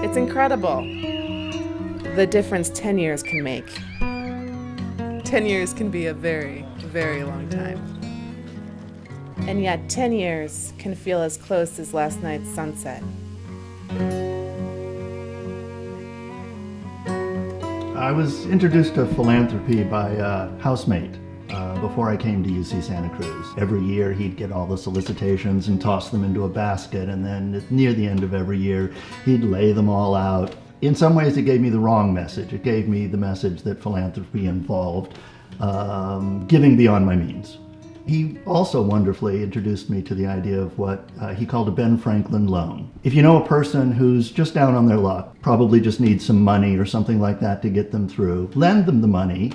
It's incredible the difference 10 years can make. 10 years can be a very, very long time. And yet 10 years can feel as close as last night's sunset. I was introduced to philanthropy by a housemate before I came to UC Santa Cruz. Every year he'd get all the solicitations and toss them into a basket, and then near the end of every year he'd lay them all out. In some ways it gave me the wrong message. It gave me the message that philanthropy involved giving beyond my means. He also wonderfully introduced me to the idea of what he called a Ben Franklin loan. If you know a person who's just down on their luck, probably just needs some money or something like that to get them through, lend them the money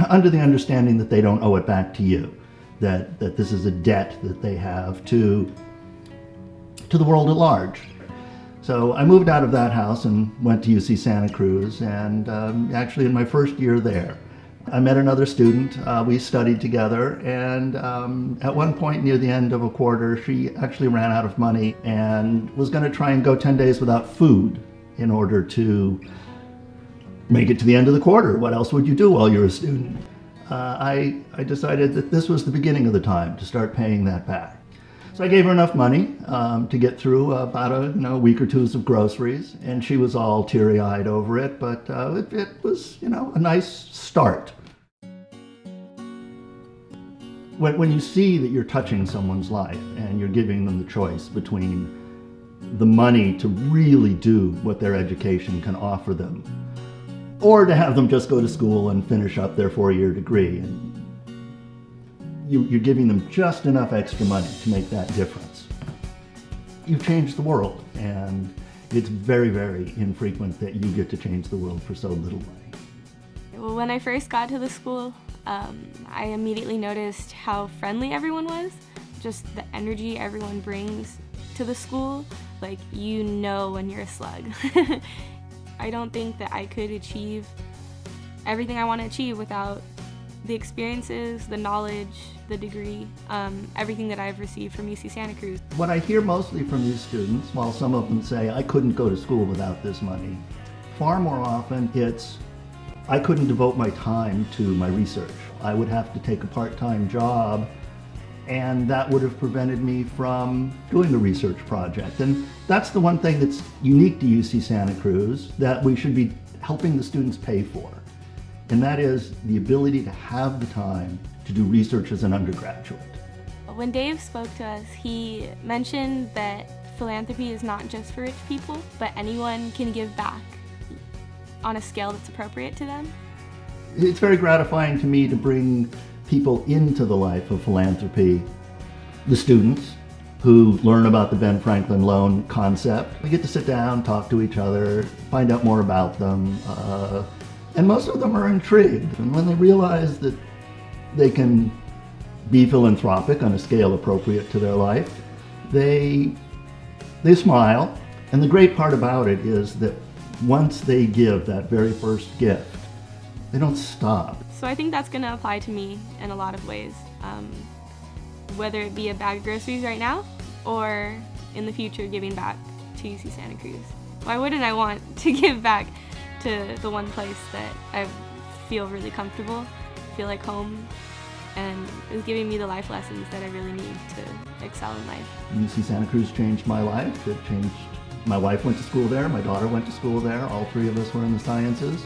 under the understanding that they don't owe it back to you, that this is a debt that they have to the world at large. So I moved out of that house and went to UC Santa Cruz, and actually in my first year there, I met another student. We studied together, and at one point near the end of a quarter, she actually ran out of money and was going to try and go 10 days without food in order to make it to the end of the quarter. What else would you do while you're a student? I decided that this was the beginning of the time to start paying that back. So I gave her enough money to get through about a week or two's of groceries, and she was all teary-eyed over it, but it was a nice start. When you see that you're touching someone's life and you're giving them the choice between the money to really do what their education can offer them, or to have them just go to school and finish up their 4-year degree, and you're giving them just enough extra money to make that difference, you've changed the world, and it's very, very infrequent that you get to change the world for so little money. Well, when I first got to the school, I immediately noticed how friendly everyone was, just the energy everyone brings to the school, like when you're a slug. I don't think that I could achieve everything I want to achieve without the experiences, the knowledge, the degree, everything that I've received from UC Santa Cruz. What I hear mostly from these students, while some of them say, I couldn't go to school without this money, far more often it's, I couldn't devote my time to my research. I would have to take a part-time job, and that would have prevented me from doing the research project. And that's the one thing that's unique to UC Santa Cruz that we should be helping the students pay for. And that is the ability to have the time to do research as an undergraduate. When Dave spoke to us, he mentioned that philanthropy is not just for rich people, but anyone can give back on a scale that's appropriate to them. It's very gratifying to me to bring people into the life of philanthropy, the students who learn about the Ben Franklin loan concept. We get to sit down, talk to each other, find out more about them, and most of them are intrigued. And when they realize that they can be philanthropic on a scale appropriate to their life, they smile. And the great part about it is that once they give that very first gift, they don't stop. So I think that's going to apply to me in a lot of ways, whether it be a bag of groceries right now or in the future giving back to UC Santa Cruz. Why wouldn't I want to give back to the one place that I feel really comfortable, feel like home, and is giving me the life lessons that I really need to excel in life. UC Santa Cruz changed my life. It changed, my wife went to school there, my daughter went to school there, all three of us were in the sciences.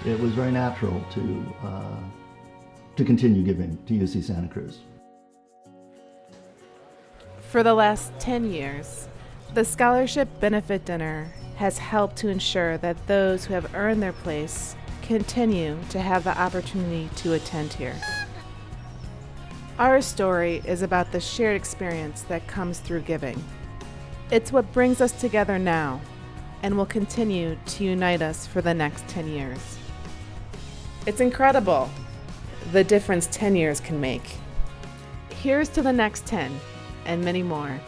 It was very natural to continue giving to UC Santa Cruz. For the last 10 years, the Scholarship Benefit Dinner has helped to ensure that those who have earned their place continue to have the opportunity to attend here. Our story is about the shared experience that comes through giving. It's what brings us together now and will continue to unite us for the next 10 years. It's incredible the difference 10 years can make. Here's to the next 10 and many more.